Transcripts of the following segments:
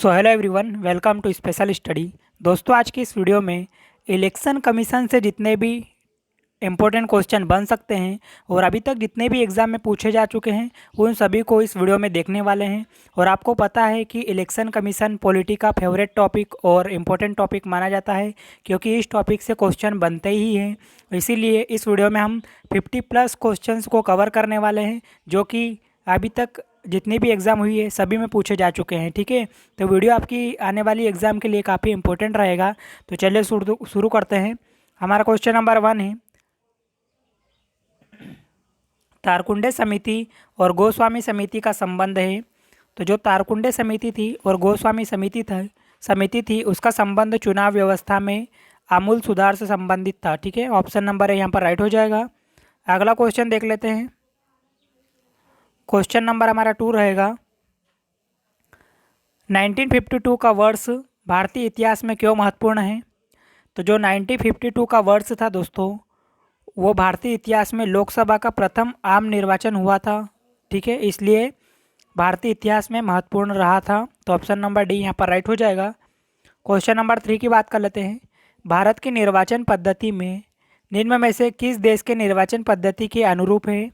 So hello everyone, welcome to special study. दोस्तों, आज की इस वीडियो में इलेक्शन कमीशन से जितने भी इम्पोर्टेंट क्वेश्चन बन सकते हैं और अभी तक जितने भी एग्ज़ाम में पूछे जा चुके हैं उन सभी को इस वीडियो में देखने वाले हैं। और आपको पता है कि इलेक्शन कमीशन पॉलिटी का फेवरेट टॉपिक और इम्पोर्टेंट टॉपिक माना जाता है, क्योंकि इस टॉपिक से क्वेश्चन बनते ही हैं। इसीलिए इस वीडियो में हम 50+ क्वेश्चंस को कवर करने वाले हैं, जो कि अभी तक जितनी भी एग्ज़ाम हुई है सभी में पूछे जा चुके हैं। ठीक है, तो वीडियो आपकी आने वाली एग्ज़ाम के लिए काफ़ी इंपॉर्टेंट रहेगा। तो चलिए शुरू करते हैं। हमारा क्वेश्चन नंबर 1 है, तारकुंडे समिति और गोस्वामी समिति का संबंध है। तो जो तारकुंडे समिति थी और गोस्वामी समिति थी उसका संबंध चुनाव व्यवस्था में आमूल सुधार से संबंधित था। ठीक है, ऑप्शन नंबर है यहाँ पर राइट हो जाएगा। अगला क्वेश्चन देख लेते हैं। क्वेश्चन नंबर हमारा 2 रहेगा, 1952 का वर्ष भारतीय इतिहास में क्यों महत्वपूर्ण है। तो जो 1952 का वर्ष था दोस्तों, वो भारतीय इतिहास में लोकसभा का प्रथम आम निर्वाचन हुआ था। ठीक है, इसलिए भारतीय इतिहास में महत्वपूर्ण रहा था। तो ऑप्शन नंबर डी यहाँ पर राइट हो जाएगा। क्वेश्चन नंबर 3 की बात कर लेते हैं। भारत की निर्वाचन पद्धति में निम्न में से किस देश के निर्वाचन पद्धति के अनुरूप है।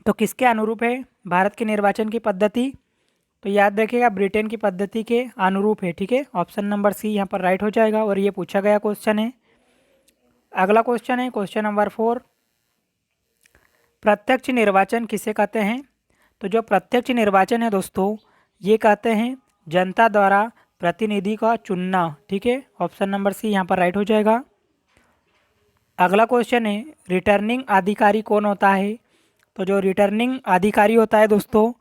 तो किसके अनुरूप है भारत की निर्वाचन की पद्धति। तो याद रखिएगा, ब्रिटेन की पद्धति के अनुरूप है। ठीक है, ऑप्शन नंबर सी यहाँ पर राइट हो जाएगा और ये पूछा गया क्वेश्चन है। अगला क्वेश्चन है क्वेश्चन नंबर 4, प्रत्यक्ष निर्वाचन किसे कहते हैं। तो जो प्रत्यक्ष निर्वाचन है दोस्तों, ये कहते हैं जनता द्वारा प्रतिनिधि का चुनना। ठीक है, ऑप्शन नंबर सी यहाँ पर राइट हो जाएगा। अगला क्वेश्चन है, रिटर्निंग अधिकारी कौन होता है। तो जो रिटर्निंग अधिकारी होता है दोस्तों,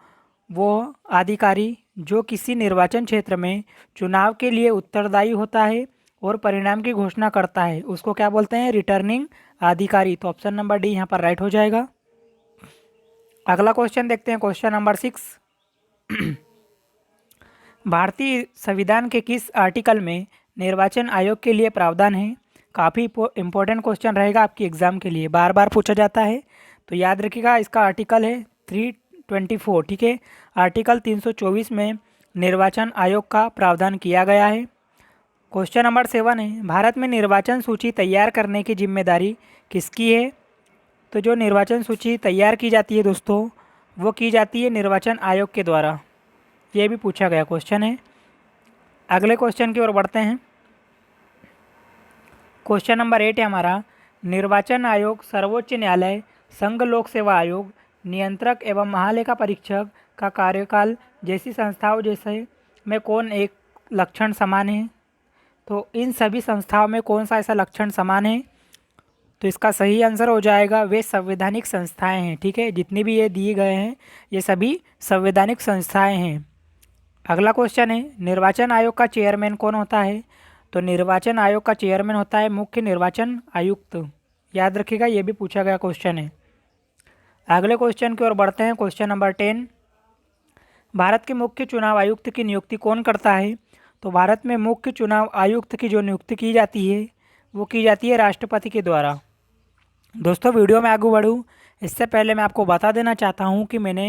वो अधिकारी जो किसी निर्वाचन क्षेत्र में चुनाव के लिए उत्तरदायी होता है और परिणाम की घोषणा करता है, उसको क्या बोलते हैं, रिटर्निंग अधिकारी। तो ऑप्शन नंबर डी यहाँ पर राइट हो जाएगा। अगला क्वेश्चन देखते हैं, क्वेश्चन नंबर 6, भारतीय संविधान के किस आर्टिकल में निर्वाचन आयोग के लिए प्रावधान है। काफ़ी इंपॉर्टेंट क्वेश्चन रहेगा आपकी एग्जाम के लिए, बार बार पूछा जाता है। तो याद रखिएगा, इसका आर्टिकल है 324। ठीक है, आर्टिकल 324 में निर्वाचन आयोग का प्रावधान किया गया है। क्वेश्चन नंबर 7 है, भारत में निर्वाचन सूची तैयार करने की जिम्मेदारी किसकी है। तो जो निर्वाचन सूची तैयार की जाती है दोस्तों, वो की जाती है निर्वाचन आयोग के द्वारा। ये भी पूछा गया क्वेश्चन है। अगले क्वेश्चन की ओर बढ़ते हैं। क्वेश्चन नंबर 8 है हमारा, निर्वाचन आयोग, सर्वोच्च न्यायालय, संघ लोक सेवा आयोग, नियंत्रक एवं महालेखा परीक्षक का कार्यकाल जैसी संस्थाओं जैसे में कौन एक लक्षण समान है। तो इन सभी संस्थाओं में कौन सा ऐसा लक्षण समान है। तो इसका सही आंसर हो जाएगा, वे संवैधानिक संस्थाएं हैं। ठीक है, जितनी भी ये दिए गए हैं ये सभी संवैधानिक संस्थाएं हैं। अगला क्वेश्चन है, निर्वाचन आयोग का चेयरमैन कौन होता है। तो निर्वाचन आयोग का चेयरमैन होता है मुख्य निर्वाचन आयुक्त। याद रखिएगा, ये भी पूछा गया क्वेश्चन है। अगले क्वेश्चन की ओर बढ़ते हैं। क्वेश्चन नंबर 10, भारत के मुख्य चुनाव आयुक्त की नियुक्ति कौन करता है। तो भारत में मुख्य चुनाव आयुक्त की जो नियुक्ति की जाती है वो की जाती है राष्ट्रपति के द्वारा। दोस्तों, वीडियो में आगे बढ़ूँ इससे पहले मैं आपको बता देना चाहता हूँ कि मैंने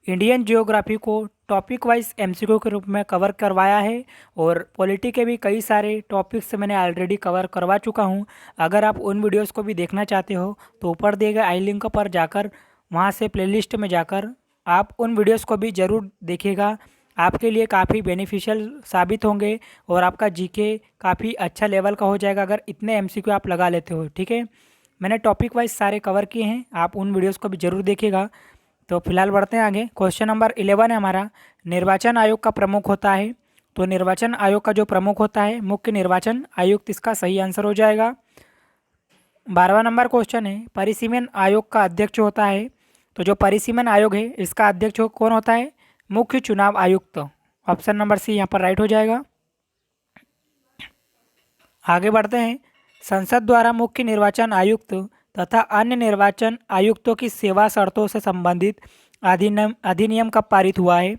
इंडियन जियोग्राफी को टॉपिक वाइज एमसीक्यू के रूप में कवर करवाया है और पॉलिटी के भी कई सारे टॉपिक्स मैंने ऑलरेडी कवर करवा चुका हूँ। अगर आप उन वीडियोस को भी देखना चाहते हो तो ऊपर दिए गए आई लिंक पर जाकर वहाँ से प्लेलिस्ट में जाकर आप उन वीडियोज़ को भी ज़रूर देखिएगा। आपके लिए काफ़ी बेनिफिशियल साबित होंगे और आपका जीके काफ़ी अच्छा लेवल का हो जाएगा अगर इतने एमसीक्यू आप लगा लेते हो। ठीक है, मैंने टॉपिक वाइज सारे कवर किए हैं, आप उन वीडियोस को भी जरूर देखिएगा। तो फिलहाल बढ़ते हैं आगे। क्वेश्चन नंबर 11 है हमारा, निर्वाचन आयोग का प्रमुख होता है। तो निर्वाचन आयोग का जो प्रमुख होता है मुख्य निर्वाचन आयुक्त, इसका सही आंसर हो जाएगा। 12वां नंबर क्वेश्चन है, परिसीमन आयोग का अध्यक्ष होता है। तो जो परिसीमन आयोग है इसका अध्यक्ष कौन होता है, मुख्य चुनाव आयुक्त। ऑप्शन नंबर सी यहाँ पर राइट हो जाएगा। आगे बढ़ते हैं। संसद द्वारा मुख्य निर्वाचन आयुक्त तथा अन्य निर्वाचन आयुक्तों की सेवा शर्तों से संबंधित अधिनियम कब पारित हुआ है।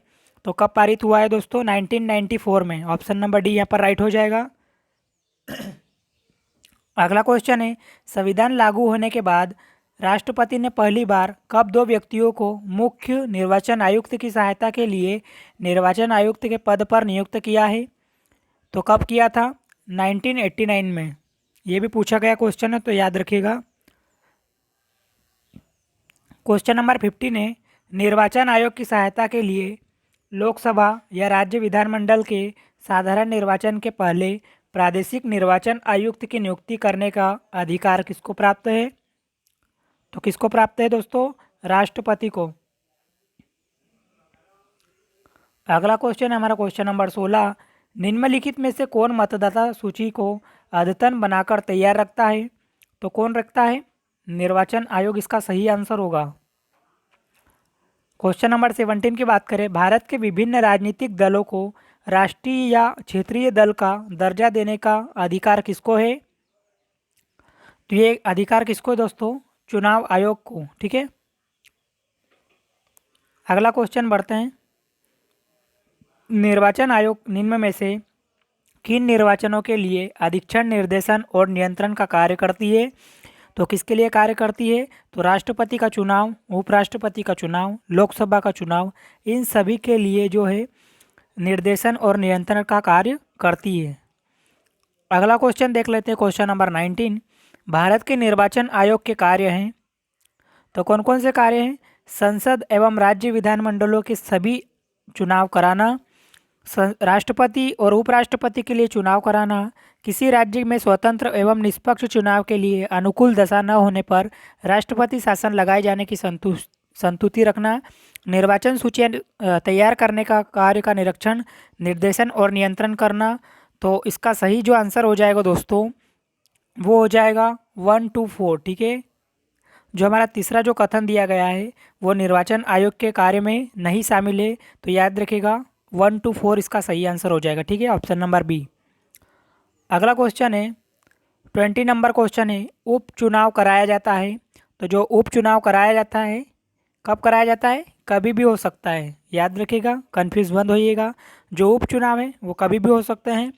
तो कब पारित हुआ है दोस्तों, 1994 में। ऑप्शन नंबर डी यहाँ पर राइट हो जाएगा। अगला क्वेश्चन है, संविधान लागू होने के बाद राष्ट्रपति ने पहली बार कब दो व्यक्तियों को मुख्य निर्वाचन आयुक्त की सहायता के लिए निर्वाचन आयुक्त के पद पर नियुक्त किया है? तो कब किया था? 1989 में। ये भी पूछा गया क्वेश्चन है, तो याद रखिएगा। क्वेश्चन नंबर 15 है, निर्वाचन आयोग की सहायता के लिए लोकसभा या राज्य विधानमंडल के साधारण निर्वाचन के पहले प्रादेशिक निर्वाचन आयुक्त की नियुक्ति करने का अधिकार किसको प्राप्त है? तो किसको प्राप्त है दोस्तों? राष्ट्रपति को। अगला क्वेश्चन है हमारा क्वेश्चन नंबर 16, निम्नलिखित में से कौन मतदाता सूची को अद्यतन बनाकर तैयार रखता है? तो कौन रखता है? निर्वाचन आयोग इसका सही आंसर होगा। क्वेश्चन नंबर 17 की बात करें, भारत के विभिन्न राजनीतिक दलों को राष्ट्रीय या क्षेत्रीय दल का दर्जा देने का अधिकार किसको है? तो ये अधिकार किसको है दोस्तों? चुनाव आयोग को। ठीक है, अगला क्वेश्चन बढ़ते हैं। निर्वाचन आयोग निम्न में से किन निर्वाचनों के लिए अधीक्षण, निर्देशन और नियंत्रण का कार्य करती है? तो किसके लिए कार्य करती है? तो राष्ट्रपति का चुनाव, उपराष्ट्रपति का चुनाव, लोकसभा का चुनाव, इन सभी के लिए जो है निर्देशन और नियंत्रण का कार्य करती है। अगला क्वेश्चन देख लेते हैं, क्वेश्चन नंबर 19, भारत के निर्वाचन आयोग के कार्य हैं। तो कौन कौन से कार्य हैं? संसद एवं राज्य विधानमंडलों के सभी चुनाव कराना, राष्ट्रपति और उपराष्ट्रपति के लिए चुनाव कराना, किसी राज्य में स्वतंत्र एवं निष्पक्ष चुनाव के लिए अनुकूल दशा न होने पर राष्ट्रपति शासन लगाए जाने की संतुष्टि रखना, निर्वाचन सूचियाँ तैयार करने का कार्य का निरीक्षण, निर्देशन और नियंत्रण करना। तो इसका सही जो आंसर हो जाएगा दोस्तों, वो हो जाएगा 1 to 4। ठीक है, जो हमारा तीसरा जो कथन दिया गया है वो निर्वाचन आयोग के कार्य में नहीं शामिल है, तो याद रखिएगा 1 to 4 इसका सही आंसर हो जाएगा। ठीक है, ऑप्शन नंबर बी। अगला क्वेश्चन है 20 नंबर क्वेश्चन है, उपचुनाव कराया जाता है। तो जो उपचुनाव कराया जाता है कब कराया जाता है? कभी भी हो सकता है, याद रखिएगा, कन्फ्यूज मत होइएगा। जो उपचुनाव है वो कभी भी हो सकते हैं।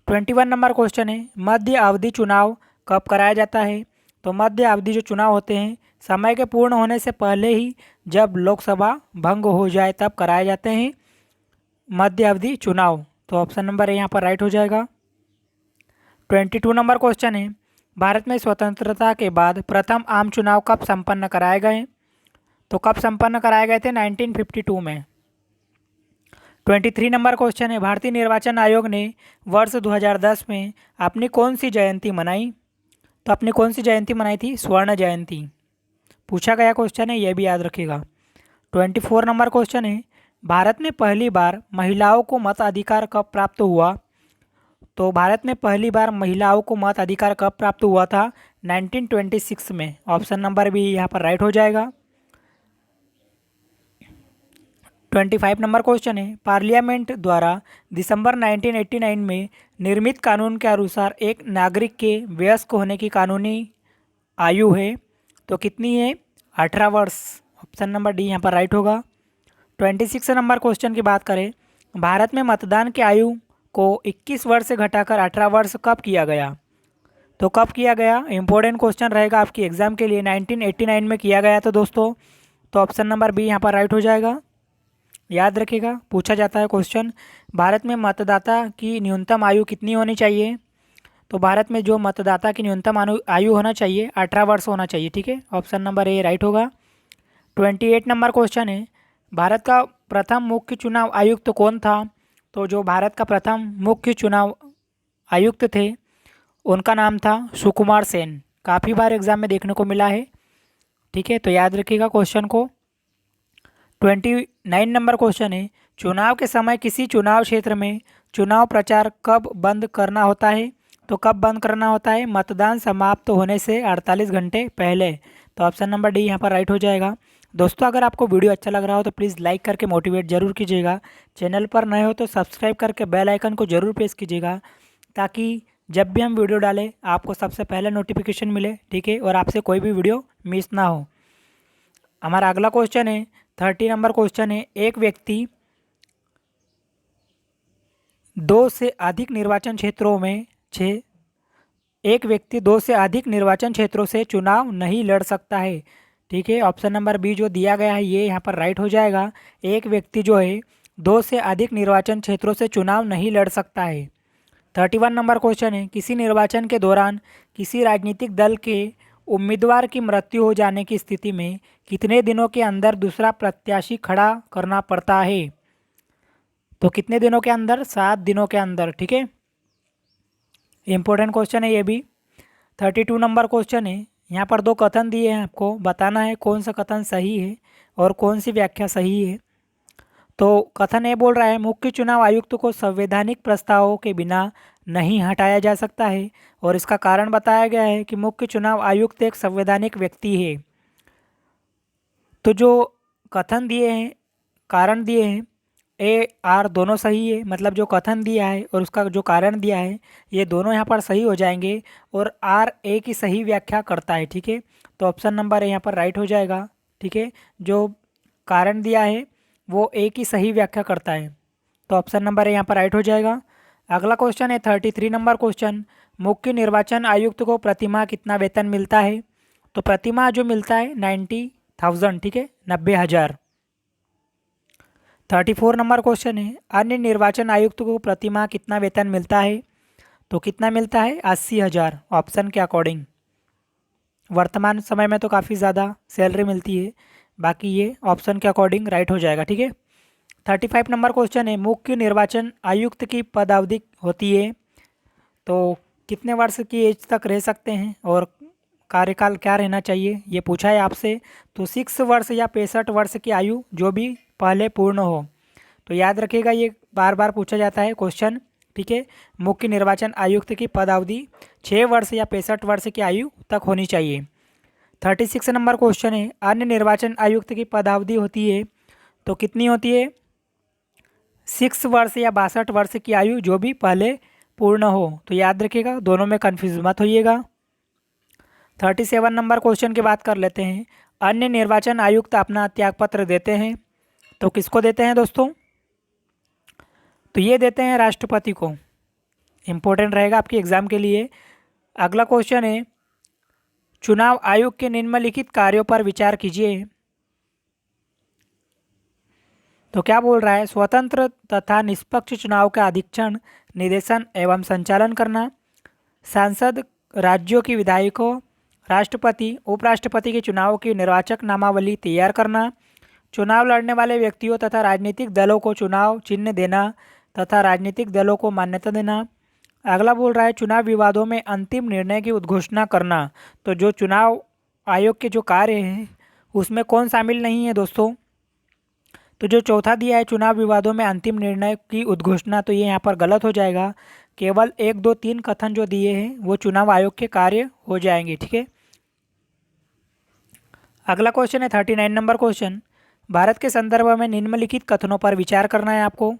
21 नंबर क्वेश्चन है, मध्य अवधि चुनाव कब कराया जाता है? तो मध्य अवधि जो चुनाव होते हैं समय के पूर्ण होने से पहले ही, जब लोकसभा भंग हो जाए तब कराए जाते हैं मध्य अवधि चुनाव। तो ऑप्शन नंबर ए यहाँ पर राइट हो जाएगा। 22 नंबर क्वेश्चन है, भारत में स्वतंत्रता के बाद प्रथम आम चुनाव कब संपन्न कराए गए? तो कब संपन्न कराए गए थे? 1952 में। 23 नंबर क्वेश्चन है, भारतीय निर्वाचन आयोग ने वर्ष 2010 में अपनी कौन सी जयंती मनाई? तो अपनी कौन सी जयंती मनाई थी? स्वर्ण जयंती। पूछा गया क्वेश्चन है, यह भी याद रखिएगा। 24 नंबर क्वेश्चन है, भारत में पहली बार महिलाओं को मताधिकार कब प्राप्त हुआ? तो भारत में पहली बार महिलाओं को मताधिकार कब प्राप्त हुआ था? 1926 में। ऑप्शन नंबर बी यहाँ पर राइट हो जाएगा। 25 नंबर क्वेश्चन है, पार्लियामेंट द्वारा दिसंबर 1989 में निर्मित कानून के अनुसार एक नागरिक के वयस्क होने की कानूनी आयु है तो कितनी है? 18 वर्ष। ऑप्शन नंबर डी यहाँ पर राइट होगा। 26 नंबर क्वेश्चन की बात करें, भारत में मतदान की आयु को 21 वर्ष से घटाकर 18 वर्ष कब किया गया? तो कब किया गया? इंपॉर्टेंट क्वेश्चन रहेगा आपकी एग्जाम के लिए। 1989 में किया गया था दोस्तों। तो ऑप्शन नंबर बी यहाँ पर राइट हो जाएगा। याद रखिएगा, पूछा जाता है क्वेश्चन, भारत में मतदाता की न्यूनतम आयु कितनी होनी चाहिए? तो भारत में जो मतदाता की न्यूनतम आयु होना चाहिए 18 वर्ष होना चाहिए। ठीक है, ऑप्शन नंबर ए राइट होगा। 28 नंबर क्वेश्चन है, भारत का प्रथम मुख्य चुनाव आयुक्त कौन था? तो जो भारत का प्रथम मुख्य चुनाव आयुक्त थे उनका नाम था सुकुमार सेन। काफ़ी बार एग्जाम में देखने को मिला है। ठीक है, तो याद रखिएगा क्वेश्चन को। 29 नंबर क्वेश्चन है, चुनाव के समय किसी चुनाव क्षेत्र में चुनाव प्रचार कब बंद करना होता है? तो कब बंद करना होता है? मतदान समाप्त होने से 48 घंटे पहले। तो ऑप्शन नंबर डी यहाँ पर राइट हो जाएगा। दोस्तों, अगर आपको वीडियो अच्छा लग रहा हो तो प्लीज़ लाइक करके मोटिवेट जरूर कीजिएगा। चैनल पर नए हो तो सब्सक्राइब करके बेल आइकन को जरूर प्रेस कीजिएगा, ताकि जब भी हम वीडियो डालें आपको सबसे पहले नोटिफिकेशन मिले। ठीक है, और आपसे कोई भी वीडियो मिस ना हो। हमारा अगला क्वेश्चन है 30 नंबर क्वेश्चन है, एक व्यक्ति 2 से अधिक निर्वाचन क्षेत्रों में एक व्यक्ति दो से अधिक निर्वाचन क्षेत्रों से चुनाव नहीं लड़ सकता है। ठीक है, ऑप्शन नंबर बी जो दिया गया है ये यहाँ पर राइट हो जाएगा। एक व्यक्ति जो है दो से अधिक निर्वाचन क्षेत्रों से चुनाव नहीं लड़ सकता है। 31 नंबर क्वेश्चन है, किसी निर्वाचन के दौरान किसी राजनीतिक दल के उम्मीदवार की मृत्यु हो जाने की स्थिति में कितने दिनों के अंदर दूसरा प्रत्याशी खड़ा करना पड़ता है? तो कितने दिनों के अंदर? 7 दिनों के अंदर। ठीक है, इंपॉर्टेंट क्वेश्चन है ये भी। 32 नंबर क्वेश्चन है, यहाँ पर दो कथन दिए हैं, आपको बताना है कौन सा कथन सही है और कौन सी व्याख्या सही है। तो कथन ये बोल रहा है, मुख्य चुनाव आयुक्त को संवैधानिक प्रस्तावों के बिना नहीं हटाया जा सकता है, और इसका कारण बताया गया है कि मुख्य चुनाव आयुक्त एक संवैधानिक व्यक्ति है। तो जो कथन दिए हैं, कारण दिए हैं, ए आर दोनों सही है, मतलब जो कथन दिया है और उसका जो कारण दिया है ये दोनों यहाँ पर सही हो जाएंगे, और आर ए की सही व्याख्या करता है। ठीक है, तो ऑप्शन नंबर ए यहाँ पर राइट हो जाएगा। ठीक है, जो कारण दिया है वो ए की सही व्याख्या करता है, तो ऑप्शन नंबर ए यहाँ पर राइट हो जाएगा। अगला क्वेश्चन है 33 नंबर क्वेश्चन, मुख्य निर्वाचन आयुक्त को प्रतिमाह कितना वेतन मिलता है? तो प्रतिमाह जो मिलता है 90,000। ठीक है, 90,000। 34 नंबर क्वेश्चन है, अन्य निर्वाचन आयुक्त को प्रतिमाह कितना वेतन मिलता है? तो कितना मिलता है? 80,000 ऑप्शन के अकॉर्डिंग। वर्तमान समय में तो काफ़ी ज़्यादा सैलरी मिलती है, बाकी ये ऑप्शन के अकॉर्डिंग राइट हो जाएगा। ठीक है, 35 नंबर क्वेश्चन है, मुख्य निर्वाचन आयुक्त की पदावधि होती है तो कितने वर्ष की एज तक रह सकते हैं और कार्यकाल क्या रहना चाहिए, ये पूछा है आपसे। तो 6 वर्ष या 65 वर्ष की आयु जो भी पहले पूर्ण हो। तो याद रखिएगा, ये बार बार पूछा जाता है क्वेश्चन। ठीक है, मुख्य निर्वाचन आयुक्त की पदावधि 6 वर्ष या 65 वर्ष की आयु तक होनी चाहिए। 36 नंबर क्वेश्चन है, अन्य निर्वाचन आयुक्त की पदावधि होती है तो कितनी होती है? 6 वर्ष या 62 वर्ष की आयु जो भी पहले पूर्ण हो। तो याद रखिएगा, दोनों में कन्फ्यूज मत होइएगा। 37 नंबर क्वेश्चन की बात कर लेते हैं, अन्य निर्वाचन आयुक्त अपना त्यागपत्र देते हैं तो किसको देते हैं दोस्तों? तो ये देते हैं राष्ट्रपति को। इम्पोर्टेंट रहेगा आपके एग्जाम के लिए। अगला क्वेश्चन है, चुनाव आयोग के निम्नलिखित कार्यों पर विचार कीजिए। तो क्या बोल रहा है? स्वतंत्र तथा निष्पक्ष चुनाव का अधीक्षण, निर्देशन एवं संचालन करना, सांसद, राज्यों की विधायकों, राष्ट्रपति, उपराष्ट्रपति के चुनाव की निर्वाचक नामावली तैयार करना, चुनाव लड़ने वाले व्यक्तियों तथा राजनीतिक दलों को चुनाव चिन्ह देना तथा राजनीतिक दलों को मान्यता देना। अगला बोल रहा है, चुनाव विवादों में अंतिम निर्णय की उद्घोषणा करना। तो जो चुनाव आयोग के जो कार्य हैं उसमें कौन शामिल नहीं है दोस्तों? तो जो चौथा दिया है, चुनाव विवादों में अंतिम निर्णय की उद्घोषणा, तो ये यहाँ पर गलत हो जाएगा। केवल 1, 2, 3 कथन जो दिए हैं वो चुनाव आयोग के कार्य हो जाएंगे। ठीक है, अगला क्वेश्चन है 39 नंबर क्वेश्चन, भारत के संदर्भ में निम्नलिखित कथनों पर विचार करना है आपको।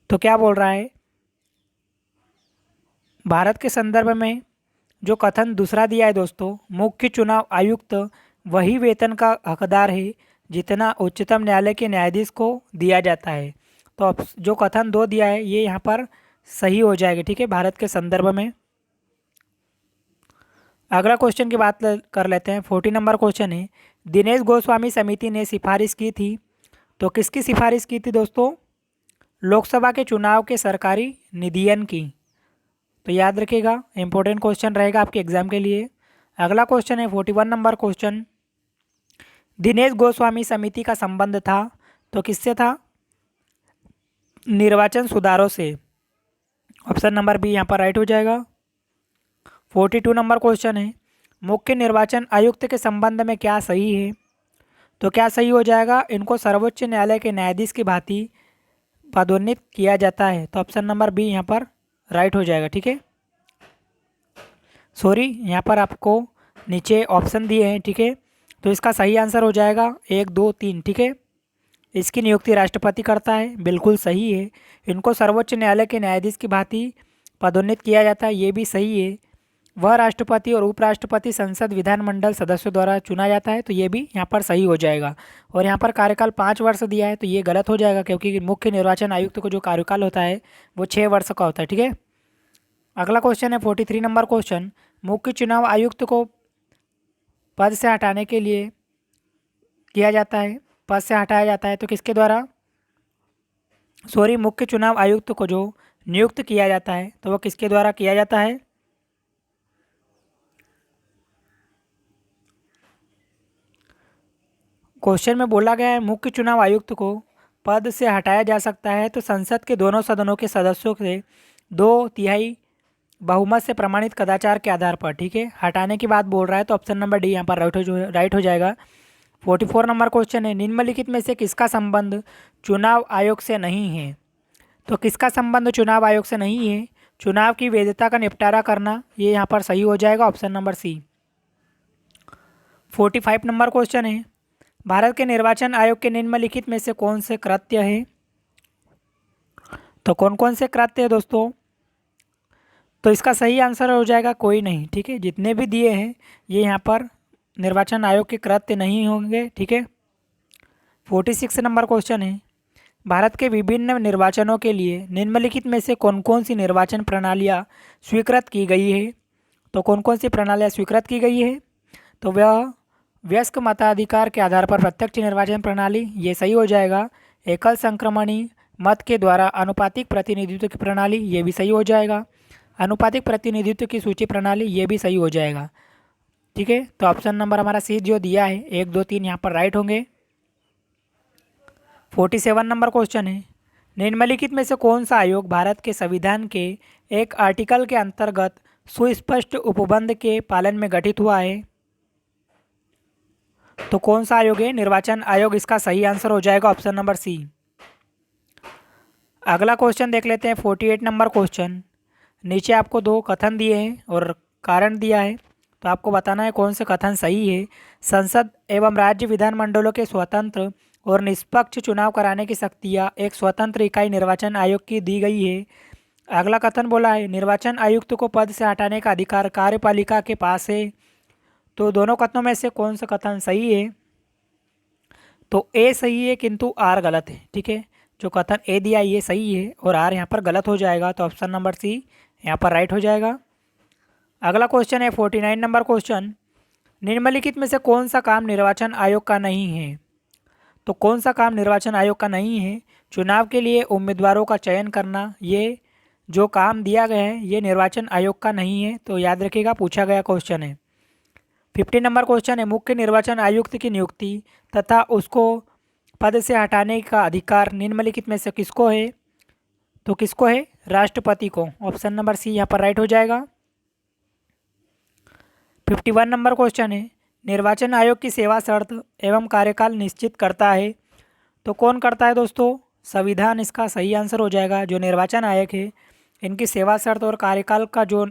तो क्या बोल रहा है? भारत के संदर्भ में जो कथन दूसरा दिया है दोस्तों, मुख्य चुनाव आयुक्त वही वेतन का हकदार है जितना उच्चतम न्यायालय के न्यायाधीश को दिया जाता है। तो अब जो कथन 2 दिया है ये यहाँ पर सही हो जाएगा। ठीक है, भारत के संदर्भ में। अगला क्वेश्चन की बात कर लेते हैं। 40 नंबर क्वेश्चन है, दिनेश गोस्वामी समिति ने सिफारिश की थी तो किसकी सिफारिश की थी दोस्तों? लोकसभा के चुनाव के सरकारी निधियन की। तो याद रखिएगा, इंपॉर्टेंट क्वेश्चन रहेगा आपके एग्जाम के लिए। अगला क्वेश्चन है 41 नंबर क्वेश्चन, दिनेश गोस्वामी समिति का संबंध था तो किससे था? निर्वाचन सुधारों से। ऑप्शन नंबर बी यहाँ पर राइट हो जाएगा। 42 नंबर क्वेश्चन है, मुख्य निर्वाचन आयुक्त के संबंध में क्या सही है? तो क्या सही हो जाएगा? इनको सर्वोच्च न्यायालय के न्यायाधीश की भांति पदोन्नत किया जाता है। तो ऑप्शन नंबर बी यहाँ पर राइट हो जाएगा। ठीक है, सॉरी यहाँ पर आपको नीचे ऑप्शन दिए हैं। ठीक है, तो इसका सही आंसर हो जाएगा 1, 2, 3। ठीक है, इसकी नियुक्ति राष्ट्रपति करता है, बिल्कुल सही है। इनको सर्वोच्च न्यायालय के न्यायाधीश की भांति पदोन्नत किया जाता है, ये भी सही है। वह राष्ट्रपति और उपराष्ट्रपति संसद विधानमंडल सदस्यों द्वारा चुना जाता है, तो ये भी यहाँ पर सही हो जाएगा। और यहाँ पर कार्यकाल 5 वर्ष दिया है तो ये गलत हो जाएगा, क्योंकि मुख्य निर्वाचन आयुक्त को जो कार्यकाल होता है वो 6 वर्ष का होता है। ठीक है, अगला क्वेश्चन है 43 नंबर क्वेश्चन, मुख्य चुनाव आयुक्त को पद से हटाने के लिए किया जाता है, पद से हटाया जाता है तो किसके द्वारा, सॉरी, मुख्य चुनाव आयुक्त को जो नियुक्त किया जाता है तो वह किसके द्वारा किया जाता है। क्वेश्चन में बोला गया है मुख्य चुनाव आयुक्त को पद से हटाया जा सकता है तो संसद के दोनों सदनों के सदस्यों से 2/3 बहुमत से प्रमाणित कदाचार के आधार पर, ठीक है। हटाने की बात बोल रहा है तो ऑप्शन नंबर डी यहाँ पर राइट हो जाएगा। 44 नंबर क्वेश्चन है, निम्नलिखित में से किसका संबंध चुनाव आयोग से नहीं है। तो किसका संबंध चुनाव आयोग से नहीं है, चुनाव की वैधता का निपटारा करना, ये यहाँ पर सही हो जाएगा, option number C. 45 number question है, भारत के निर्वाचन आयोग के निम्नलिखित में से कौन से कृत्य है। तो कौन कौन से कृत्य है दोस्तों, तो इसका सही आंसर हो जाएगा कोई नहीं, ठीक है। जितने भी दिए हैं ये यहाँ पर निर्वाचन आयोग के कृत्य नहीं होंगे, ठीक है। 46 नंबर क्वेश्चन है, भारत के विभिन्न निर्वाचनों के लिए निम्नलिखित में से कौन कौन सी निर्वाचन प्रणालियाँ स्वीकृत की गई है। तो कौन कौन सी प्रणालियाँ स्वीकृत की गई है, तो वह वयस्क मताधिकार के आधार पर प्रत्यक्ष निर्वाचन प्रणाली, ये सही हो जाएगा। एकल संक्रमणी मत के द्वारा अनुपातिक प्रतिनिधित्व की प्रणाली, ये भी सही हो जाएगा। अनुपातिक प्रतिनिधित्व की सूची प्रणाली, ये भी सही हो जाएगा, ठीक है। तो ऑप्शन नंबर हमारा सी जो दिया है 1 2 3 यहाँ पर राइट होंगे। 47 नंबर क्वेश्चन है, निम्नलिखित में से कौन सा आयोग भारत के संविधान के एक आर्टिकल के अंतर्गत सुस्पष्ट उपबंध के पालन में गठित हुआ है। तो कौन सा आयोग है, निर्वाचन आयोग, इसका सही आंसर हो जाएगा ऑप्शन नंबर सी। अगला क्वेश्चन देख लेते हैं 48 नंबर क्वेश्चन, नीचे आपको 2 कथन दिए हैं और कारण दिया है तो आपको बताना है कौन से कथन सही है। संसद एवं राज्य विधानमंडलों के स्वतंत्र और निष्पक्ष चुनाव कराने की शक्तियाँ एक स्वतंत्र इकाई निर्वाचन आयोग की दी गई है। अगला कथन बोला है निर्वाचन आयुक्त को पद से हटाने का अधिकार कार्यपालिका के पास है। तो दोनों कथनों में से कौन सा कथन सही है, तो ए सही है किंतु आर गलत है, ठीक है। जो कथन ए दिया ये सही है और आर यहाँ पर गलत हो जाएगा, तो ऑप्शन नंबर सी यहाँ पर राइट हो जाएगा। अगला क्वेश्चन है 49 नंबर क्वेश्चन, निम्नलिखित में से कौन सा काम निर्वाचन आयोग का नहीं है। तो कौन सा काम निर्वाचन आयोग का नहीं है, चुनाव के लिए उम्मीदवारों का चयन करना, ये जो काम दिया गया है ये निर्वाचन आयोग का नहीं है, तो याद रखिएगा, पूछा गया क्वेश्चन है। 50 नंबर क्वेश्चन है, मुख्य निर्वाचन आयुक्त की नियुक्ति तथा उसको पद से हटाने का अधिकार निम्नलिखित में से किसको है। तो किसको है, राष्ट्रपति को, ऑप्शन नंबर सी यहाँ पर राइट हो जाएगा। 51 नंबर क्वेश्चन है, निर्वाचन आयोग की सेवा शर्त एवं कार्यकाल निश्चित करता है। तो कौन करता है दोस्तों, संविधान इसका सही आंसर हो जाएगा। जो निर्वाचन आयोग है इनकी सेवा शर्त और कार्यकाल का जो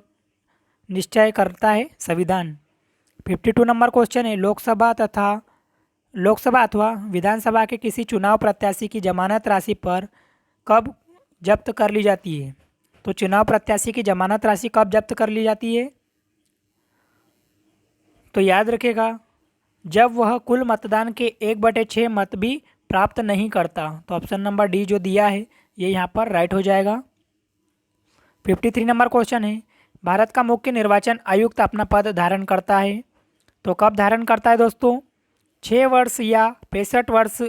निश्चय करता है संविधान। 52 नंबर क्वेश्चन है, लोकसभा अथवा विधानसभा के किसी चुनाव प्रत्याशी की जमानत राशि पर कब जब्त कर ली जाती है। तो चुनाव प्रत्याशी की जमानत राशि कब जब्त कर ली जाती है, तो याद रखिएगा जब वह कुल मतदान के 1/6 मत भी प्राप्त नहीं करता। तो ऑप्शन नंबर डी जो दिया है ये यहाँ पर राइट हो जाएगा। 53 नंबर क्वेश्चन है, भारत का मुख्य निर्वाचन आयुक्त अपना पद धारण करता है। तो कब धारण करता है दोस्तों, 6 वर्ष या 65 वर्ष,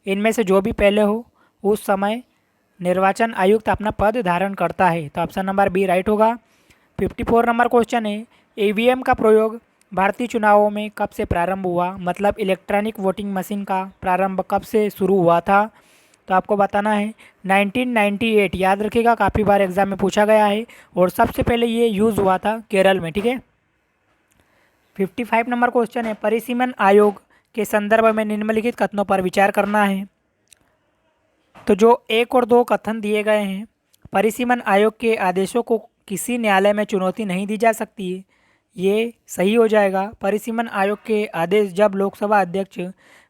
इनमें से जो भी पहले हो उस समय निर्वाचन आयुक्त अपना पद धारण करता है। तो ऑप्शन नंबर बी राइट होगा। 54 नंबर क्वेश्चन है, ईवीएम का प्रयोग भारतीय चुनावों में कब से प्रारंभ हुआ, मतलब इलेक्ट्रॉनिक वोटिंग मशीन का प्रारंभ कब से शुरू हुआ था। तो आपको बताना है 1998, याद रखिएगा, काफ़ी बार एग्जाम में पूछा गया है और सबसे पहले ये यूज़ हुआ था केरल में, ठीक है। 55 नंबर क्वेश्चन है, परिसीमन आयोग के संदर्भ में निम्नलिखित कथनों पर विचार करना है। तो जो 1 और 2 कथन दिए गए हैं, परिसीमन आयोग के आदेशों को किसी न्यायालय में चुनौती नहीं दी जा सकती है, ये सही हो जाएगा। परिसीमन आयोग के आदेश जब लोकसभा अध्यक्ष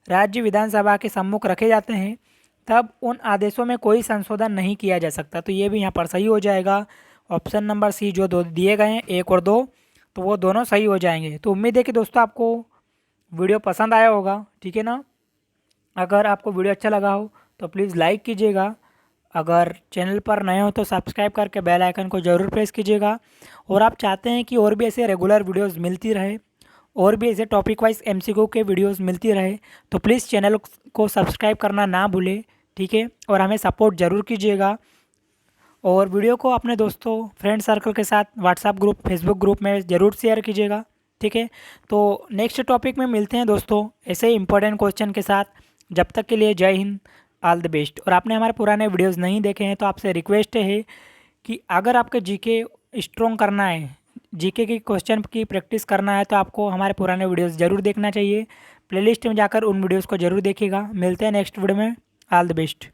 राज्य विधानसभा के सम्मुख रखे जाते हैं तब उन आदेशों में कोई संशोधन नहीं किया जा सकता, तो ये भी यहाँ पर सही हो जाएगा। ऑप्शन नंबर सी जो 2 दिए गए हैं 1 और 2, तो वो दोनों सही हो जाएंगे। तो उम्मीद है कि दोस्तों आपको वीडियो पसंद आया होगा, ठीक है ना। अगर आपको वीडियो अच्छा लगा हो तो प्लीज़ लाइक कीजिएगा अगर चैनल पर नए हो तो सब्सक्राइब करके बेल आइकन को ज़रूर प्रेस कीजिएगा। और आप चाहते हैं कि और भी ऐसे रेगुलर वीडियोस मिलती रहे और भी ऐसे टॉपिक वाइज एमसीक्यू के वीडियोस मिलती रहे तो प्लीज़ चैनल को सब्सक्राइब करना ना भूलें, ठीक है। और हमें सपोर्ट ज़रूर कीजिएगा और वीडियो को अपने दोस्तों फ्रेंड सर्कल के साथ व्हाट्सएप ग्रुप फेसबुक ग्रुप में ज़रूर शेयर कीजिएगा, ठीक है। तो नेक्स्ट टॉपिक में मिलते हैं दोस्तों ऐसे ही इंपॉर्टेंट क्वेश्चन के साथ। जब तक के लिए जय हिंद, ऑल द बेस्ट। और आपने हमारे पुराने वीडियोस नहीं देखे हैं तो आपसे रिक्वेस्ट है कि अगर आपके जीके स्ट्रॉन्ग करना है, जीके की क्वेश्चन की प्रैक्टिस करना है तो आपको हमारे पुराने वीडियोस ज़रूर देखना चाहिए। प्लेलिस्ट में जाकर उन वीडियोस को ज़रूर देखिएगा। मिलते हैं नेक्स्ट वीडियो में, ऑल द बेस्ट।